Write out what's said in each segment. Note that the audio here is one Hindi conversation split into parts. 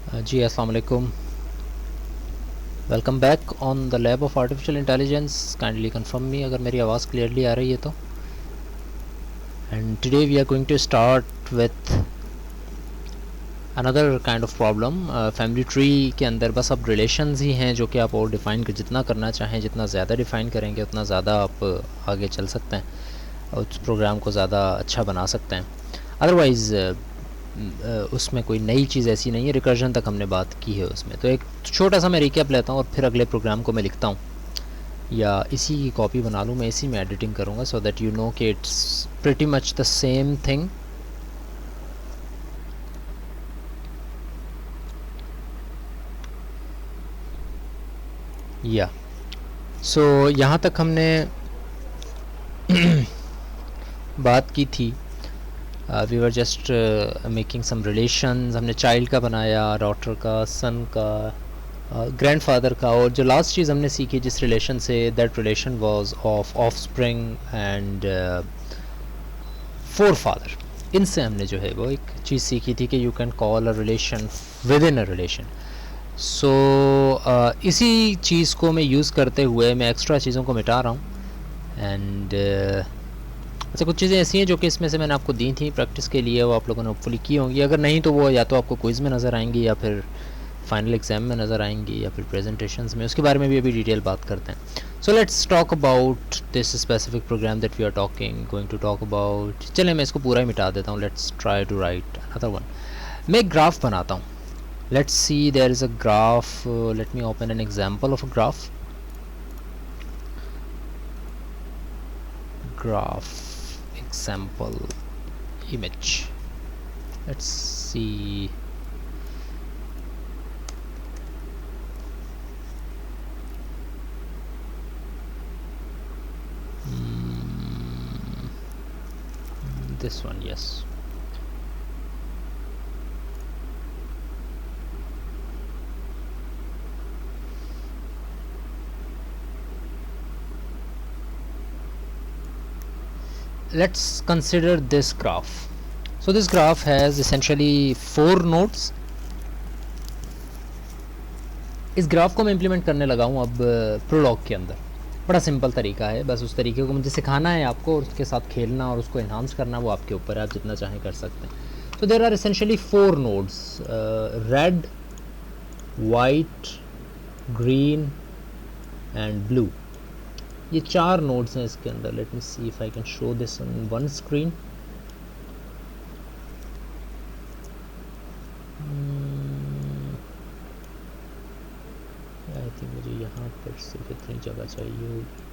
जी अस्सलाम वालेकुम। Welcome back on the lab of artificial intelligence. Kindly confirm me अगर मेरी आवाज़ क्लियरली आ रही है तो। And today we are going to start with another kind of problem. Family tree के अंदर बस अब रिलेशंस ही हैं जो कि आप और डिफ़ाइन कर जितना करना चाहें, जितना ज़्यादा डिफ़ाइन करेंगे उतना ज़्यादा आप आगे चल सकते हैं और उस प्रोग्राम को ज़्यादा अच्छा बना सकते हैं। अदरवाइज़ उसमें कोई नई चीज़ ऐसी नहीं है। रिकर्जन तक हमने बात की है उसमें। तो एक छोटा सा मैं रिकैप लेता हूँ और फिर अगले प्रोग्राम को मैं लिखता हूँ या इसी की कॉपी बना लूँ, मैं इसी में एडिटिंग करूँगा सो दैट यू नो कि it's pretty much the same thing. या सो यहाँ तक हमने बात की थी। We were just making some relations. हमने चाइल्ड का बनाया, डॉटर का, सन का, ग्रैंडफादर का, और जो लास्ट चीज़ हमने सीखी जिस रिलेशन से, that relation was of offspring and four father. इनसे हमने जो है वो एक चीज़ सीखी थी कि you can call a relation within a relation. So इसी चीज़ को मैं यूज़ करते हुए मैं एक्स्ट्रा चीज़ों को मिटा रहा हूँ। एंड अच्छा, कुछ चीज़ें ऐसी हैं जो कि इसमें से मैंने आपको दी थी प्रैक्टिस के लिए, वो आप लोगों ने होपफुली की होंगी। अगर नहीं तो वो या तो आपको क्विज़ में नज़र आएंगी या फिर फाइनल एग्ज़ाम में नज़र आएंगी या फिर प्रेजेंटेशंस में। उसके बारे में भी अभी डिटेल बात करते हैं। So let's talk about this specific program that we are going to talk about. चलें मैं इसको पूरा ही मिटा देता हूँ। Let's try to write another one. मैं एक ग्राफ बनाता हूँ। Let's see there is a graph. Let me open an example of a graph example image. Let's see. This one, yes. Let's consider this graph. So this graph has essentially 4 nodes. इस ग्राफ को मैं इम्प्लीमेंट करने लगा हूँ अब प्रोलॉग के अंदर। बड़ा सिंपल तरीका है, बस उस तरीके को मुझे सिखाना है आपको और उसके साथ खेलना और उसको इन्हांस करना वो आपके ऊपर है, आप जितना चाहें कर सकते हैं। So there are essentially 4 nodes, red, white, green and blue. ये 4 नोड्स हैं इसके अंदर। Let me see if I can show this on one screen. I think मुझे यहाँ पर सिर्फ इतनी जगह चाहिए होगी।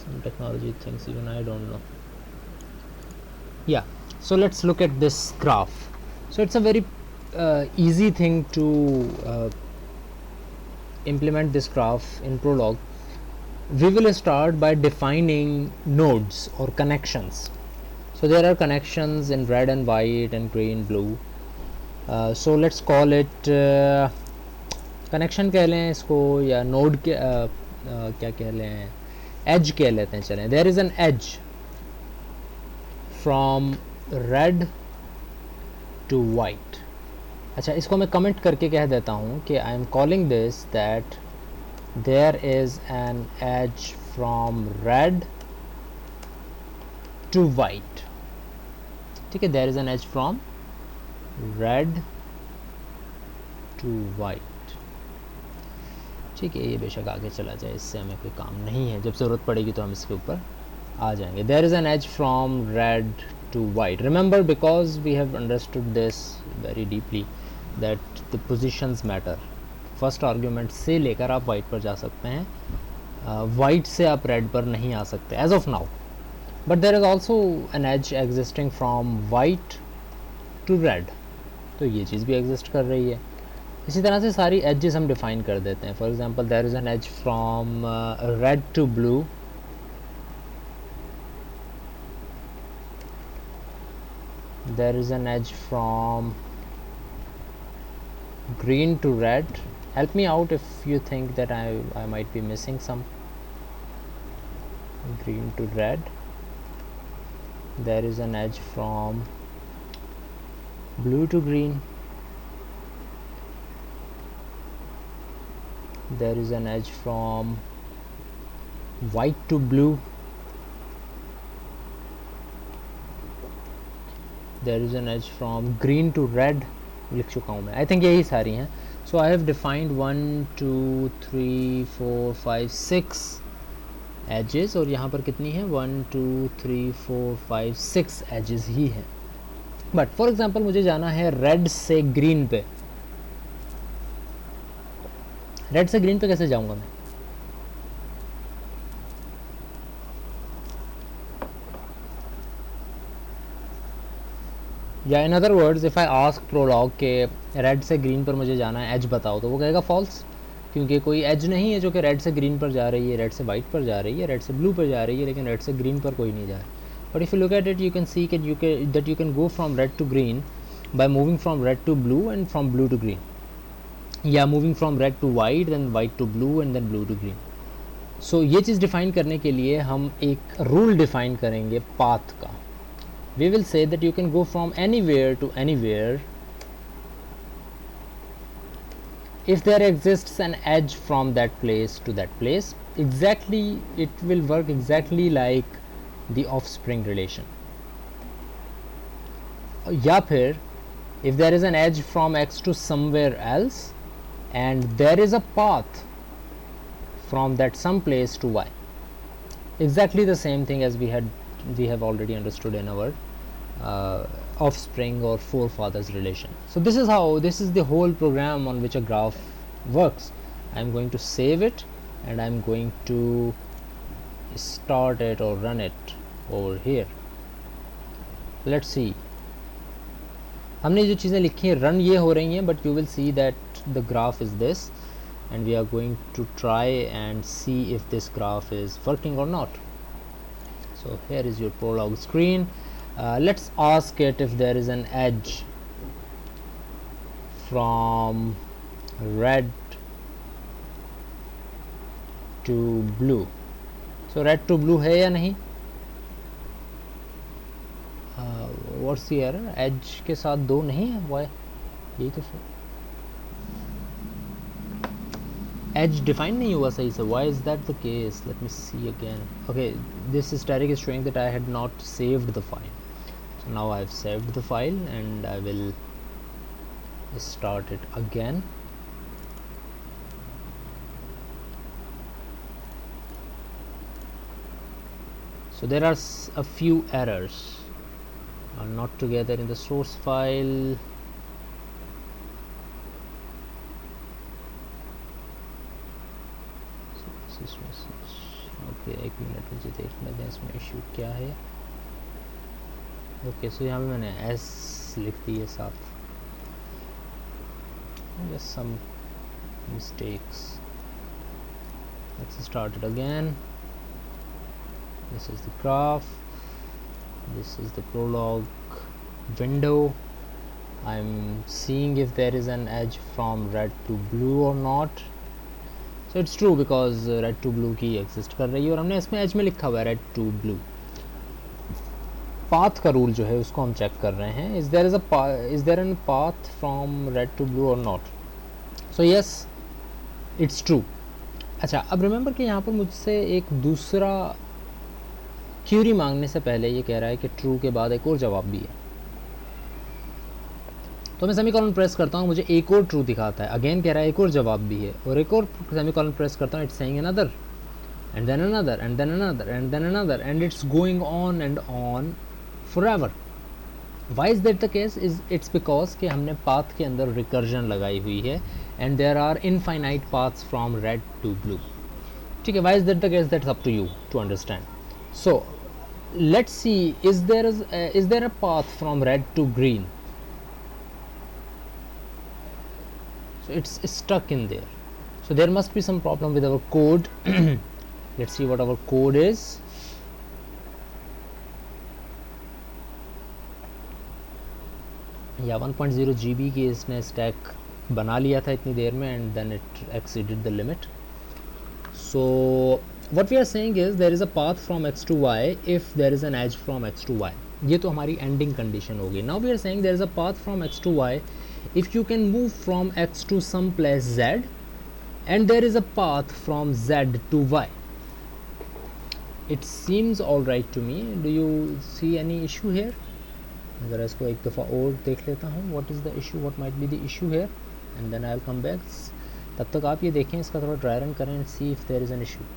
Some technology things even I don't know. Yeah, so let's look at this graph. So it's a very easy thing to implement this graph in Prolog. We will start by defining nodes or connections. So there are connections in red and white and green, blue. So let's call it connection कह लें इसको या नोड के क्या कह लें, एज कह लेते हैं। चलें, there is an edge from red to white. अच्छा, इसको मैं कमेंट करके कह देता हूँ कि I am calling this that there is an edge from red to white. ठीक है, there is an edge from red to white. ठीक है, ये बेशक आगे चला जाए, इससे हमें कोई काम नहीं है, जब ज़रूरत पड़ेगी तो हम इसके ऊपर आ जाएंगे। There is an edge from red to white. Remember, because we have understood this very deeply that the positions matter. First argument से लेकर आप वाइट पर जा सकते हैं, वाइट से आप रेड पर नहीं आ सकते as of now. But there is also an edge existing from white to red, तो ये चीज़ भी एग्जिस्ट कर रही है। इसी तरह से सारी एजेस हम डिफ़ाइन कर देते हैं। For example, there is an edge from red to blue, there is an edge from green to red. Help me out if you think that I might be missing some. Green to red. There is an edge from blue to green. There is an edge from white to blue. There is an edge from green to red. लिख चुका हूँ मैं. I think यही सारी हैं. So I have defined 1 2 3 4 5 6 edges और यहाँ पर कितनी है 1 2 3 4 5 6 edges ही हैं. बट फॉर एग्जाम्पल मुझे जाना है रेड से ग्रीन पे. रेड से ग्रीन पे कैसे जाऊंगा मैं? या in other words if I ask Prolog के रेड से ग्रीन पर मुझे जाना है, एज बताओ, तो वो कहेगा फॉल्स, क्योंकि कोई एज नहीं है जो कि रेड से ग्रीन पर जा रही है, रेड से वाइट पर जा रही है, रेड से ब्लू पर जा रही है, लेकिन रेड से ग्रीन पर कोई नहीं जा रहा. But if you look at it you can see that you can go from red to green by moving from red to blue and from blue to green, या moving from red to white then white to blue and then blue to green. So ये चीज़ डिफ़ाइन करने के लिए हम एक रूल डिफ़ाइन करेंगे पाथ का. We will say that you can go from anywhere to anywhere if there exists an edge from that place to that place. Exactly, it will work exactly like the offspring relation. या फिर if there is an edge from x to somewhere else and there is a path from that some place to y. Exactly the same thing as we have already understood in our offspring or forefathers relation. So this is the whole program on which a graph works. I'm going to save it and I'm going to start it or run it over here. Let's see. हमने जो चीज़ें लिखी हैं रन ये हो रही हैं, but you will see that the graph is this and we are going to try and see if this graph is working or not. So here is your prologue screen. Let's ask it if there is an edge from red to blue. So red to blue है या नहीं? What's the error? Edge के साथ दो नहीं है, why? यही तो फिर edge define नहीं हुआ सही से. Why is that the case? Let me see again. Okay, this static is showing that I had not saved the file. So now I have saved the file and I will start it again. So there are a few errors are not together in the source file. Okay एक मिनट मुझे देखने दें इसमें इशू क्या है. ओके सो यहाँ पे मैंने एस लिख दी है साथ. just some mistakes. Let's start it again. This is the graph, this is the prologue window. I'm seeing if there is an edge from red to blue or not. So it's true because red to blue की exist कर रही है और हमने इसमें edge में लिखा हुआ है red to blue. path का रूल जो है उसको हम चेक कर रहे हैं. is there a path from red to blue or not? So yes, it's true. अच्छा, अब रिमेंबर कि यहाँ पर मुझसे एक दूसरा क्यूरी मांगने से पहले ये कह रहा है कि ट्रू के बाद एक और जवाब भी है. तो मैं सेमीकोलन प्रेस करता हूँ, मुझे एक और ट्रू दिखाता है. अगेन कह रहा है एक और जवाब भी है, और एक और सेमीकोलन प्रेस करता हूँ, it's saying another and then another and then another and then another and it's going on and on forever. Why is that the case? It's because कि हमने पाथ के अंदर रिकर्जन लगाई हुई है and there are infinite paths from red to blue. ठीक है, why is that the case? That's up to you to understand. So let's see, is there a path from red to green? So it's stuck in there, so there must be some problem with our code. Let's see what our code is. या 1.0 GB की इसने स्टैक ग्राफ बना लिया था इतनी देर में and then it exceeded the limit. So what we are saying is there is a path from x to y if there is an edge from x to y. ये तो हमारी एंडिंग कंडीशन होगी. Now we are saying there is a path from x to y if you can move from x to some place z and there is a path from z to y. It seems all right to me. Do you see any issue here? ज़रा इसको एक दफ़ा और देख लेता हूँ. What is the issue? What might be the issue here? And then I'll come back. तब तक आप ये देखें, इसका थोड़ा ड्राई रन करें and see if there is an issue.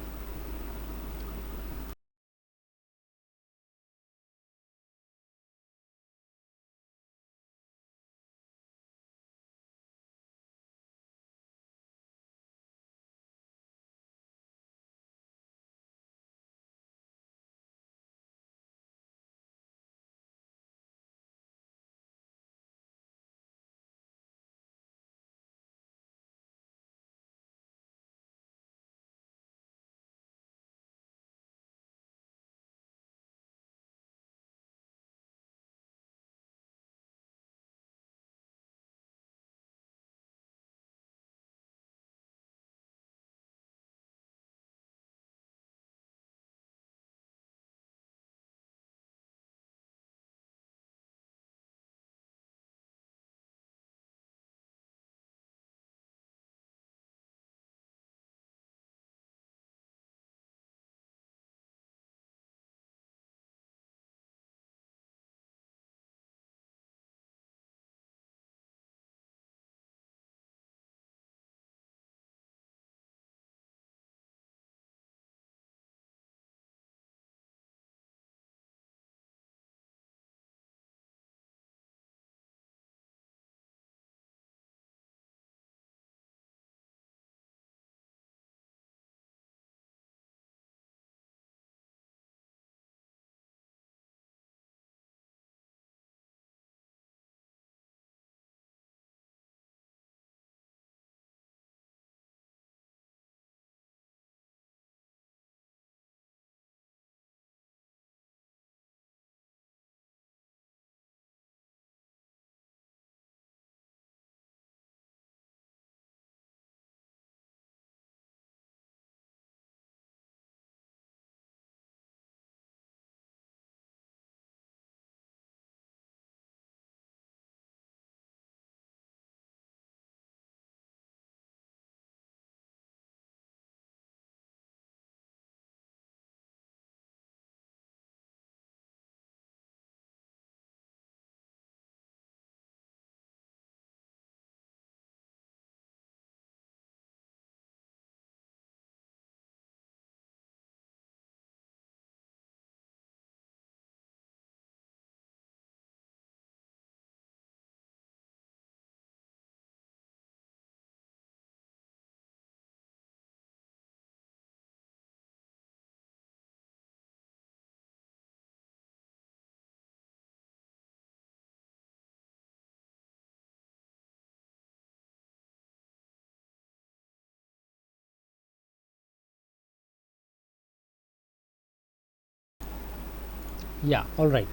Yeah, all right.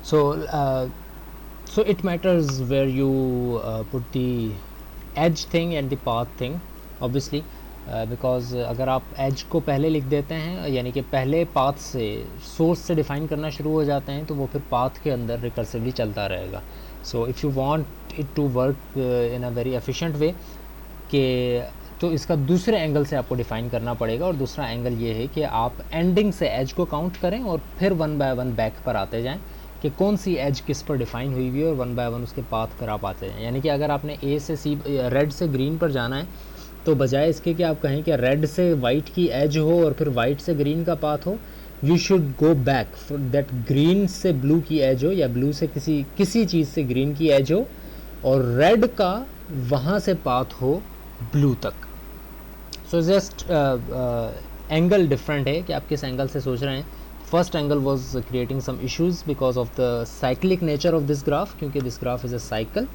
So it matters where you put the edge thing and the path thing, obviously, because अगर आप edge को पहले लिख देते हैं, यानी कि पहले path से source से define करना शुरू हो जाते हैं, तो वो फिर path के अंदर recursively चलता रहेगा. So if you want it to work in a very efficient way, कि तो इसका दूसरे एंगल से आपको डिफ़ाइन करना पड़ेगा. और दूसरा एंगल ये है कि आप एंडिंग से एज को काउंट करें और फिर वन बाय वन बैक पर आते जाएं कि कौन सी एज किस पर डिफ़ाइन हुई हुई है, और वन बाय वन उसके पाथ पर आप आते जाएं. यानी कि अगर आपने ए से सी, रेड से ग्रीन पर जाना है, तो बजाय इसके कि आप कहें कि रेड से वाइट की एज हो और फिर वाइट से ग्रीन का पाथ हो, you should go back that green से ब्लू की एज हो, या ब्लू से किसी चीज़ से ग्रीन की एज हो, और रेड का वहाँ से पाथ हो ब्लू तक. सो जस्ट एंगल डिफरेंट है कि आप किस एंगल से सोच रहे हैं. First angle was creating some issues because of the cyclic nature of this graph, क्योंकि this graph is a cycle.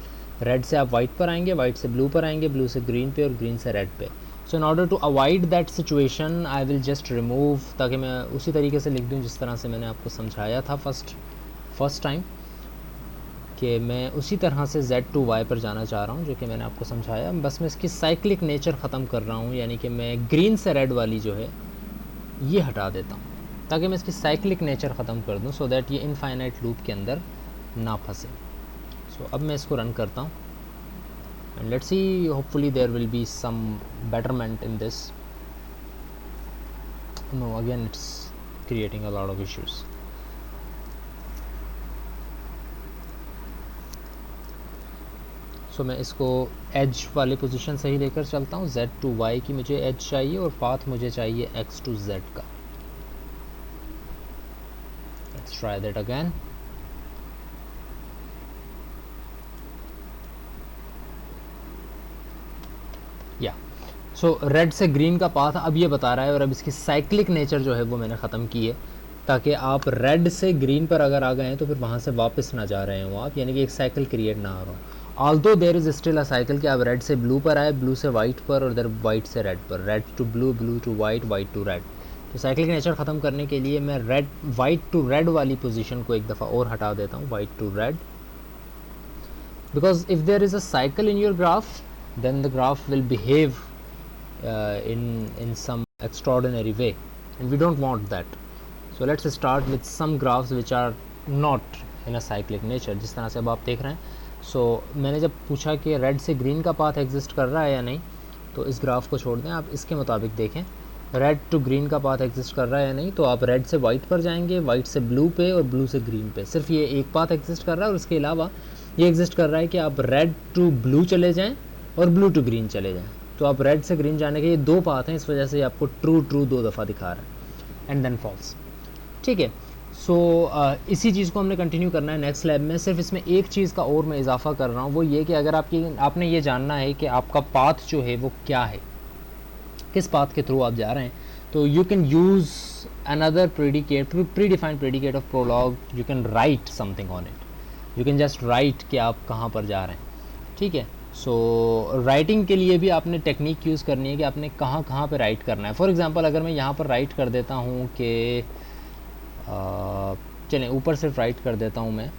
Red से आप वाइट पर आएंगे, वाइट से ब्लू पर आएंगे, ब्लू से ग्रीन पे और ग्रीन से रेड पे. So in order to avoid that situation I will just remove, ताकि मैं उसी तरीके से लिख दूँ जिस तरह से मैंने आपको समझाया था फर्स्ट टाइम. कि मैं उसी तरह से Z to Y पर जाना चाह रहा हूँ, जो कि मैंने आपको समझाया। बस मैं इसकी साइक्लिक नेचर ख़त्म कर रहा हूँ, यानी कि मैं ग्रीन से रेड वाली जो है ये हटा देता हूँ ताकि मैं इसकी साइक्लिक नेचर ख़त्म कर दूँ, सो दैट ये इनफाइनाइट लूप के अंदर ना फंसे। सो अब मैं इसको रन करता हूँ and let's see, hopefully there will be some betterment in this. No, again it's creating a lot of issues. So मैं इसको एज वाले पोजीशन से ही लेकर चलता हूँ। Z to Y की मुझे एज चाहिए और पाथ मुझे चाहिए X to Z का। Let's try that again. या सो रेड से ग्रीन का पाथ अब ये बता रहा है, और अब इसकी साइक्लिक नेचर जो है वो मैंने ख़त्म की है, ताकि आप रेड से ग्रीन पर अगर आ गए हैं तो फिर वहाँ से वापस ना जा रहे हो आप, यानी कि एक साइकिल क्रिएट ना हो रहा हो। Although there is still a cycle कि आप रेड से ब्लू पर आए, ब्लू से वाइट पर, और इधर वाइट से रेड पर, red to blue, blue to white, white to red. तो साइकिल नेचर ख़त्म करने के लिए मैं रेड, वाइट टू रेड वाली पोजीशन को एक दफ़ा और हटा देता हूँ, white to red, because if there is a cycle in your graph then the graph will behave in some extraordinary way, and we don't want that. So let's start with some graphs which are not in a cyclic nature, जिस तरह से अब आप देख रहे हैं। So मैंने जब पूछा कि रेड से ग्रीन का पाथ एग्जिस्ट कर रहा है या नहीं, तो इस ग्राफ को छोड़ दें, आप इसके मुताबिक देखें। रेड टू ग्रीन का पाथ एग्जिस्ट कर रहा है या नहीं, तो आप रेड से वाइट पर जाएंगे, वाइट से ब्लू पे, और ब्लू से ग्रीन पे। सिर्फ ये एक पाथ एग्जिस्ट कर रहा है, और इसके अलावा ये एग्जिस्ट कर रहा है कि आप रेड टू ब्लू चले जाएँ और ब्लू टू ग्रीन चले जाएं। तो आप रेड से ग्रीन जाने के ये दो पाथ हैं, इस वजह से आपको ट्रू ट्रू दो दफ़ा दिखा रहा है, एंड देन फॉल्स। ठीक है। सो इसी चीज़ को हमने कंटिन्यू करना है नेक्स्ट लैब में। सिर्फ इसमें एक चीज़ का और मैं इजाफा कर रहा हूँ, वो ये कि अगर आपने ये जानना है कि आपका पाथ जो है वो क्या है, किस पाथ के थ्रू आप जा रहे हैं, तो you can use another predicate, predefined predicate of Prolog. You can write something on it, you can just write कि आप कहाँ पर जा रहे हैं। ठीक है। सो राइटिंग के लिए भी आपने टेक्निक यूज़ करनी है कि आपने कहाँ कहाँ पे राइट करना है। फॉर एग्जांपल अगर मैं यहाँ पर राइट कर देता हूँ कि चलें ऊपर सिर्फ राइट कर देता हूँ मैं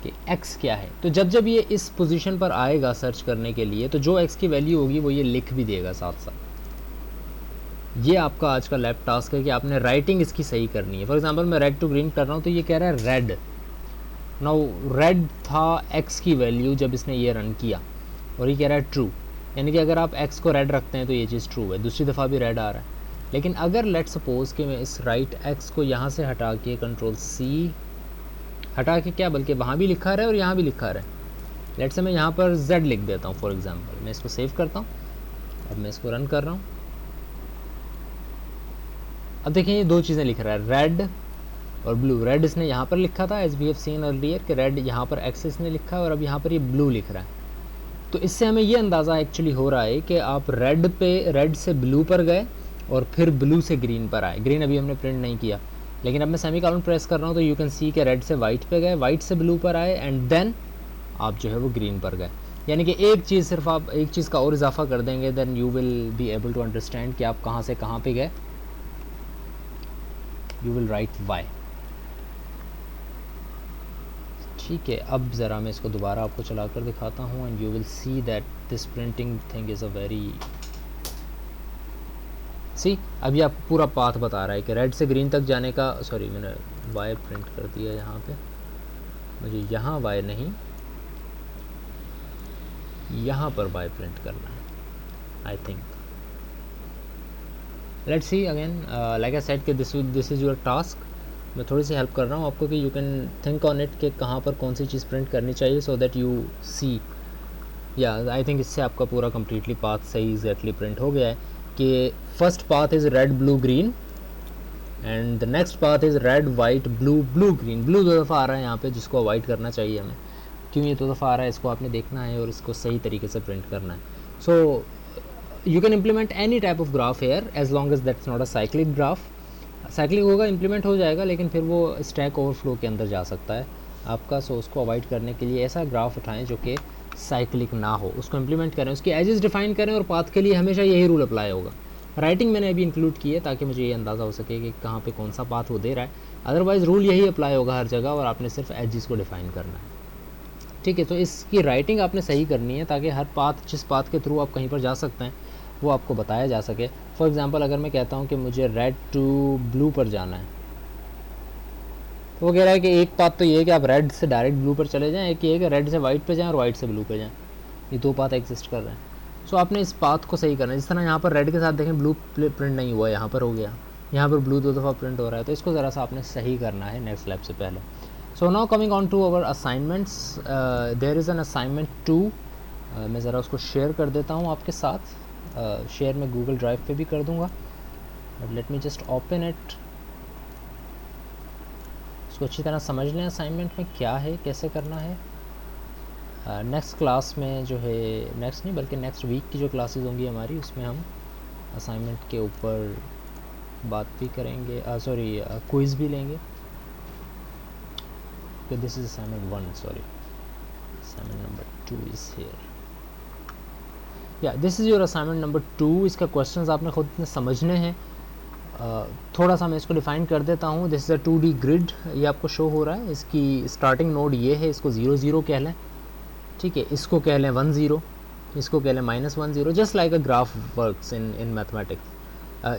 कि x क्या है, तो जब ये इस पोजीशन पर आएगा सर्च करने के लिए, तो जो x की वैल्यू होगी वो ये लिख भी देगा साथ साथ। ये आपका आज का लैब टास्क है कि आपने राइटिंग इसकी सही करनी है। फॉर एग्जांपल मैं रेड टू ग्रीन कर रहा हूँ, तो ये कह रहा है रेड। नाउ रेड था x की वैल्यू जब इसने ये रन किया, और ये कह रहा है ट्रू, यानी कि अगर आप x को रेड रखते हैं तो ये चीज़ ट्रू है। दूसरी दफ़ा भी रेड आ रहा है। लेकिन अगर लेट सपोज़ कि मैं इस राइट x को यहाँ से हटा के कंट्रोल C हटा के, क्या बल्कि वहाँ भी लिखा रहा है और यहाँ भी लिखा रहा है, लेट से मैं यहाँ पर z लिख देता हूँ फॉर एग्जांपल। मैं इसको सेव करता हूँ, अब मैं इसको रन कर रहा हूँ। अब देखें ये दो चीज़ें लिख रहा है, रेड और ब्लू। रेड इसने यहाँ पर लिखा था, as we have seen earlier कि रेड यहाँ पर x इसने लिखा है, और अब यहाँ पर ये ब्लू लिख रहा है। तो इससे हमें ये अंदाज़ा एक्चुअली हो रहा है कि आप रेड से ब्लू पर गए और फिर ब्लू से ग्रीन पर आए। ग्रीन अभी हमने प्रिंट नहीं किया, लेकिन अब मैं सेमीकोलन प्रेस कर रहा हूँ तो यू कैन सी कि रेड से वाइट पे गए, वाइट से ब्लू पर आए, एंड देन आप जो है वो ग्रीन पर गए। यानी कि एक चीज़ सिर्फ आप एक चीज़ का और इजाफा कर देंगे, then you will be able to understand कि आप कहाँ से कहाँ पे गए। You will write Y. ठीक है। अब ज़रा मैं इसको दोबारा आपको चला कर दिखाता हूँ, and you will see that this printing thing is a very see. अभी आपको पूरा पाथ बता रहा है कि रेड से ग्रीन तक जाने का, सॉरी मैंने वाई प्रिंट कर दिया यहाँ पे, मुझे यहाँ वाई नहीं यहाँ पर वाई प्रिंट करना है I think. Let's see again, like I said कि दिस इज़ योर टास्क। मैं थोड़ी सी हेल्प कर रहा हूँ आपको कि you can think on it कि कहाँ पर कौन सी चीज़ प्रिंट करनी चाहिए, सो दैट यू सी। या आई थिंक इससे आपका पूरा कम्प्लीटली पाथ सही एग्जैक्टली प्रिंट हो गया है कि first path is red blue green, and the next path is red white blue blue green. Blue दो दफ़ा आ रहा है यहाँ पे, जिसको अवॉइड करना चाहिए हमें। क्यों ये दो दफ़ा आ रहा है, इसको आपने देखना है और इसको सही तरीके से प्रिंट करना है। So you can implement any type of graph here as long as that's not a cyclic graph. Cyclic होगा, इम्प्लीमेंट हो जाएगा, लेकिन फिर वो स्टैक ओवरफ्लो के अंदर जा सकता है आपका। सो उसको अवॉइड करने के लिए ऐसा ग्राफ उठाएं जो कि साइक्लिक ना हो, उसको इम्प्लीमेंट करें, उसकी एजेस डिफाइन करें, और पाथ के लिए हमेशा यही रूल अप्लाई होगा। राइटिंग मैंने अभी इंक्लूड की है ताकि मुझे ये अंदाज़ा हो सके कि कहाँ पे कौन सा पाथ वो दे रहा है। अदरवाइज़ रूल यही अप्लाई होगा हर जगह, और आपने सिर्फ एजेस को डिफाइन करना है। ठीक है। तो इसकी राइटिंग आपने सही करनी है ताकि हर पाथ, जिस पाथ के थ्रू आप कहीं पर जा सकते हैं वो आपको बताया जा सके। फॉर एग्ज़ाम्पल अगर मैं कहता हूँ कि मुझे रेड टू ब्लू पर जाना है, तो वो कह रहा है कि एक पाथ तो ये है कि आप रेड से डायरेक्ट ब्लू पर चले जाएं, एक ये है कि रेड से वाइट पे जाएं और वाइट से ब्लू पे जाएं। ये दो पाथ एग्जिस्ट कर रहे हैं। सो आपने इस पाथ को सही करना है। जिस तरह यहाँ पर रेड के साथ देखें ब्लू प्रिंट नहीं हुआ, यहाँ पर हो गया, यहाँ पर ब्लू 2 दफ़ा प्रिंट हो रहा है, तो इसको ज़रा सा आपने सही करना है नेक्स्ट लैब से पहले। So now coming on to our assignments, there is an assignment 2। मैं ज़रा उसको शेयर कर देता हूँ आपके साथ। शेयर मैं गूगल ड्राइव पे भी कर दूँगा, but let me just open it. इसको अच्छी तरह समझ लें असाइनमेंट में क्या है, कैसे करना है। नेक्स्ट क्लास में जो है, नेक्स्ट नहीं बल्कि नेक्स्ट वीक की जो क्लासेस होंगी हमारी, उसमें हम असाइनमेंट के ऊपर बात भी करेंगे, सॉरी क्विज़ भी लेंगे। Okay, this is assignment 1, sorry, assignment number 2 is here. Yeah, this is your assignment number 2। इसका क्वेश्चंस आपने खुद ने समझने हैं। थोड़ा सा मैं इसको डिफ़ाइन कर देता हूँ। This is a 2D grid, ये आपको शो हो रहा है। इसकी स्टार्टिंग नोड ये है, इसको 0 0 कह लें, ठीक है। इसको कह लें 1 0, इसको कह लें -1 0, just like a graph works in mathematics.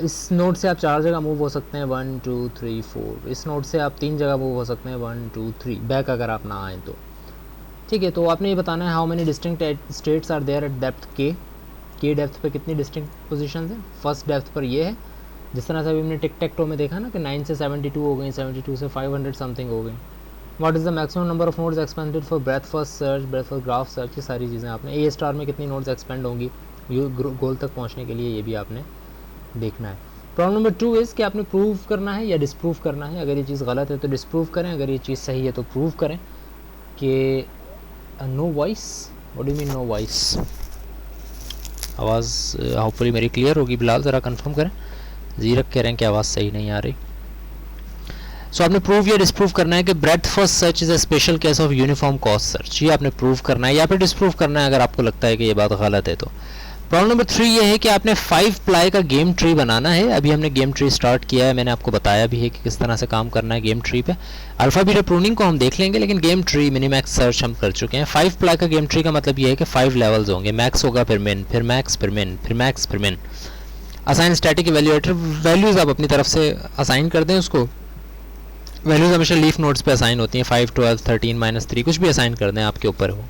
इस नोड से आप 4 जगह मूव हो सकते हैं, 1 2 3 4। इस नोड से आप 3 जगह मूव हो सकते हैं, 1 2 3, बैक अगर आप ना आएँ तो, ठीक है। तो आपने ये बताना है how many distinct states are there at depth K depth पे कितनी डिस्टिंक्ट पोजीशंस हैं। फर्स्ट डेप्थ पर ये है, जिस तरह से अभी हमने टिक टैक टो में देखा ना कि 9 से 72 हो गई, 72 से 500 समथिंग हो गई। What is the maximum number of nodes expanded for breath first search, breath first graph search, ये सारी चीज़ें आपने ए स्टार में कितनी नोड्स एक्सपेंड होंगी गोल तक पहुँचने के लिए, ये भी आपने देखना है। प्रॉब्लम नंबर 2 इज़ कि आपने प्रूव करना है या डिसप्रूव करना है। अगर ये चीज़ गलत है तो डिसप्रूव करें, अगर ये चीज़ सही है तो प्रूव करें। कि no voice, what do mean no voice? आवाज़ होपफुली मेरी क्लियर होगी। बिलाल ज़रा कंफर्म करें। जीरक कह रहे हैं कि आवाज़ सही नहीं आ रही। सो आपने प्रूव या डिसप्रूव करना है कि breath first search is a special case of uniform cost search. ये आपने प्रूव करना है या फिर डिसप्रूव करना है अगर आपको लगता है कि ये बात गलत है तो। प्रॉब्लम नंबर 3 ये है कि आपने 5 प्लाई का गेम ट्री बनाना है। अभी हमने गेम ट्री स्टार्ट किया है, मैंने आपको बताया भी है कि किस तरह से काम करना है गेम ट्री पे। अल्फा बीटा प्रूनिंग को हम देख लेंगे, लेकिन गेम ट्री मिनीमैक्स सर्च हम कर चुके हैं। 5 प्लाई का गेम ट्री का मतलब ये है कि 5 लेवल्स होंगे, मैक्स होगा फिर मिन, फिर मैक्स फिर मिन, फिर मैक्स फिर मिन। असाइन स्टैटिक इवैल्यूएटर, वैल्यूज़ आप अपनी तरफ से असाइन कर दें उसको। वैल्यूज़ हमेशा लीफ नोड्स पे असाइन होती हैं, 5 12 13 -3 कुछ भी असाइन कर दें, आपके ऊपर हो।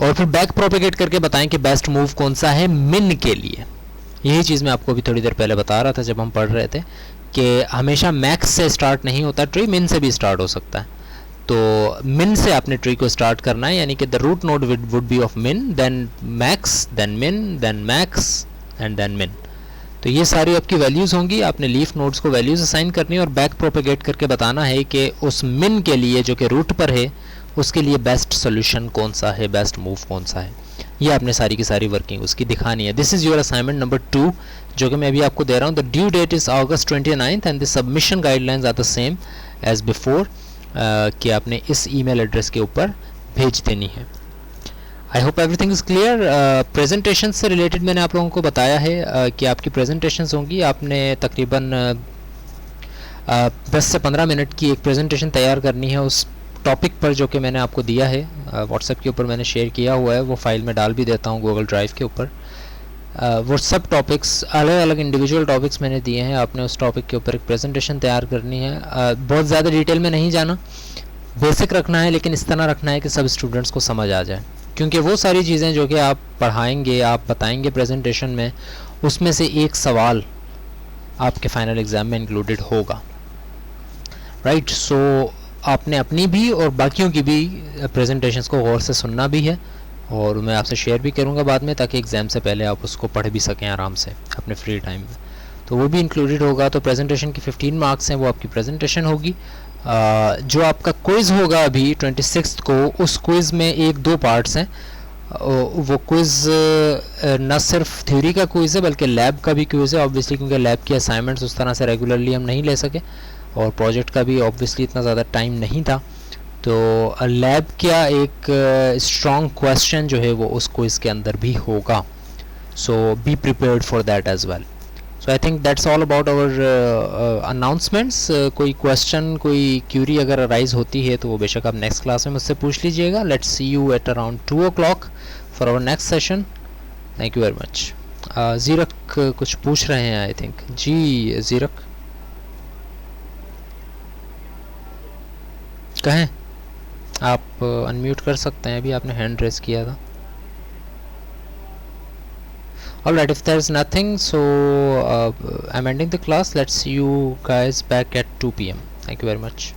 और फिर बैक प्रोपेगेट करके बताएं कि बेस्ट मूव कौन सा है मिन के लिए। यही चीज़ मैं आपको अभी थोड़ी देर पहले बता रहा था जब हम पढ़ रहे थे कि हमेशा मैक्स से स्टार्ट नहीं होता ट्री, मिन से भी स्टार्ट हो सकता है। तो मिन से आपने ट्री को स्टार्ट करना है, यानी कि the root node would be of min, then max, then min, then max and then min. तो ये सारी आपकी वैल्यूज़ होंगी। आपने लीफ नोड्स को वैल्यूज़ असाइन करनी है और बैक प्रोपेगेट करके बताना है कि उस मिन के लिए जो कि रूट पर है उसके लिए बेस्ट सोल्यूशन कौन सा है, बेस्ट मूव कौन सा है। ये आपने सारी की सारी वर्किंग उसकी दिखानी है। This is your assignment number 2 जो कि मैं अभी आपको दे रहा हूँ। The due date is August 29 and the submission guidelines are the same as before, कि आपने इस ईमेल एड्रेस के ऊपर भेज देनी है। I hope everything is clear. Presentation से रिलेटेड मैंने आप लोगों को बताया है कि आपकी प्रेजेंटेशंस होंगी। आपने तकरीबन 10 से 15 मिनट की एक प्रेजेंटेशन तैयार करनी है उस टॉपिक पर जो कि मैंने आपको दिया है, व्हाट्सएप के ऊपर मैंने शेयर किया हुआ है, वो फाइल में डाल भी देता हूँ गूगल ड्राइव के ऊपर। वो सब टॉपिक्स अलग अलग इंडिविजुअल टॉपिक्स मैंने दिए हैं, आपने उस टॉपिक के ऊपर एक प्रेजेंटेशन तैयार करनी है। बहुत ज़्यादा डिटेल में नहीं जाना, बेसिक रखना है, लेकिन इस तरह रखना है कि सब स्टूडेंट्स को समझ आ जाए, क्योंकि वो सारी चीज़ें जो कि आप पढ़ाएंगे, आप बताएंगे प्रेजेंटेशन में, उसमें से एक सवाल आपके फाइनल एग्ज़ाम में इंक्लूडेड होगा। राइट, सो आपने अपनी भी और बाकियों की भी प्रेजेंटेशंस को गौर से सुनना भी है, और मैं आपसे शेयर भी करूंगा बाद में, ताकि एग्ज़ाम से पहले आप उसको पढ़ भी सकें आराम से अपने फ्री टाइम में। तो वो भी इंक्लूडेड होगा। तो प्रेजेंटेशन की 15 मार्क्स हैं, वो आपकी प्रेजेंटेशन होगी। जो आपका क्विज़ होगा अभी 26 को, उस क्विज़ में 1-2 पार्ट्स हैं। वो क्विज़ न सिर्फ थ्योरी का क्विज़ है बल्कि लैब का भी क्विज़ है, ऑब्वियसली, क्योंकि लैब की असाइनमेंट्स उस तरह से रेगुलरली हम नहीं ले सके और प्रोजेक्ट का भी ऑब्वियसली इतना ज़्यादा टाइम नहीं था। तो लैब का एक स्ट्रॉन्ग क्वेश्चन जो है वो उस क्विज़ के अंदर भी होगा। So be prepared for that as well. So I think that's all about our announcements. कोई क्वेश्चन, कोई क्यूरी अगर अराइज होती है तो वो बेशक आप नेक्स्ट क्लास में मुझसे पूछ लीजिएगा. Let's see you at around 2 o'clock for our next session. Thank you very much. ज़ीरक कुछ पूछ रहे हैं आई थिंक. जी ज़ीरक कहें, आप अनम्यूट कर सकते हैं, अभी आपने हैंड रेस किया था. Alright, if there's nothing, so I'm ending the class. Let's see you guys back at 2 p.m. Thank you very much.